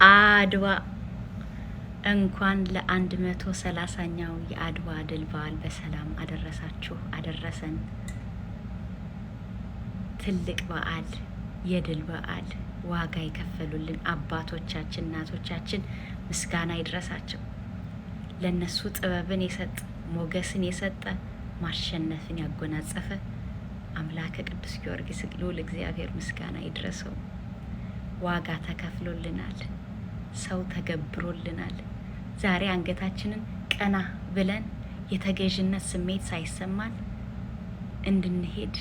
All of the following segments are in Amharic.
አድዋ እንኳን ለ130ኛው የአድዋ ድል በዓል በሰላም አደረሳችሁ አደረሰን። ትልቅ በዓል፣ የድል በዓል፣ ዋጋ የከፈሉልን አባቶቻችን እናቶቻችን ምስጋና ይድረሳቸው። ለነሱ ጥበብን የሰጠ ሞገስን የሰጠ ማሸነፍን ያጎናጸፈ አምላከ ቅዱስ ጊዮርጊስ ልዑል እግዚአብሔር ምስጋና ይድረሰው። ዋጋ ተከፍሎልናል፣ ሰው ተገብሮልናል። ዛሬ አንገታችንን ቀና ብለን የተገዥነት ስሜት ሳይሰማን እንድንሄድ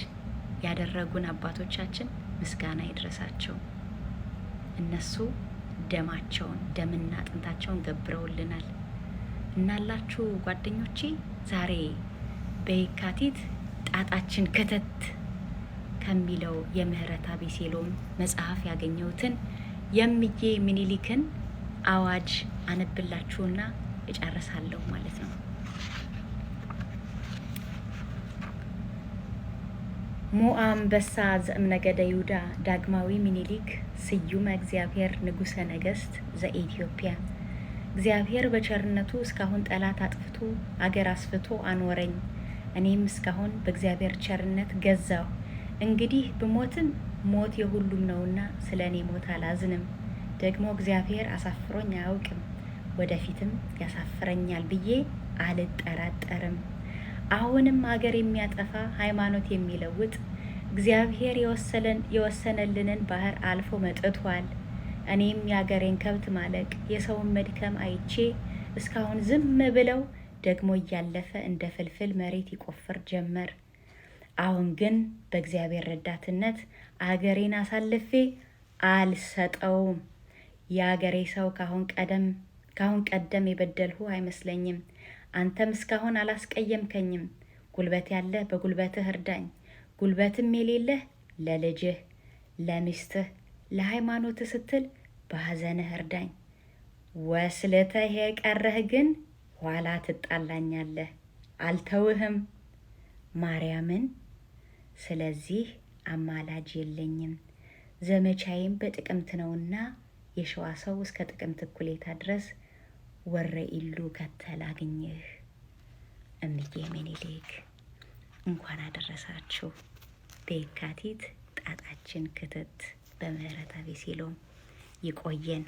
ያደረጉን አባቶቻችን ምስጋና ይድረሳቸው። እነሱ ደማቸውን ደምና አጥንታቸውን ገብረውልናል። እናላችሁ ጓደኞቼ፣ ዛሬ በየካቲት ጣጣችን ከተት ከሚለው የምህረት አቤሴሎም መጽሐፍ ያገኘሁትን የእምዬ ምኒልክን አዋጅ አነብላችሁና እጨርሳለሁ ማለት ነው። ሞአ አንበሳ ዘእምነገደ ይሁዳ ዳግማዊ ምኒልክ ስዩመ እግዚአብሔር ንጉሠ ነገሥት ዘኢትዮጵያ። እግዚአብሔር በቸርነቱ እስካሁን ጠላት አጥፍቶ አገር አስፍቶ አኖረኝ። እኔም እስካሁን በእግዚአብሔር ቸርነት ገዛሁ። እንግዲህ ብሞትም ሞት የሁሉም ነውና ስለ እኔ ሞት አላዝንም። ደግሞ እግዚአብሔር አሳፍሮኝ አያውቅም፣ ወደፊትም ያሳፍረኛል ብዬ አልጠራጠርም። አሁንም አገር የሚያጠፋ ሃይማኖት የሚለውጥ እግዚአብሔር የወሰነልንን ባህር አልፎ መጥቷል። እኔም የአገሬን ከብት ማለቅ የሰውን መድከም አይቼ እስካሁን ዝም ብለው ደግሞ እያለፈ እንደ ፍልፍል መሬት ይቆፍር ጀመር። አሁን ግን በእግዚአብሔር ረዳትነት አገሬን አሳልፌ አልሰጠውም። የአገሬ ሰው ካሁን ቀደም የበደልሁ አይመስለኝም። አንተም እስካሁን አላስቀየምከኝም። ጉልበት ያለህ በጉልበትህ እርዳኝ፣ ጉልበትም የሌለህ ለልጅህ፣ ለሚስትህ፣ ለሃይማኖትህ ስትል በሐዘንህ እርዳኝ። ወስልተህ የቀረህ ግን ኋላ ትጣላኛለህ፣ አልተውህም ማርያምን። ስለዚህ አማላጅ የለኝም። ዘመቻዬም በጥቅምት ነውና የሸዋ ሰው እስከ ጥቅምት እኩሌታ ድረስ ወረኢሉ ከተል አግኝህ። እምዬ ምኒልክ እንኳን አደረሳችሁ። በየካቲት ጣጣችን ክትት በምህረት አቤሴሎም ይቆየን።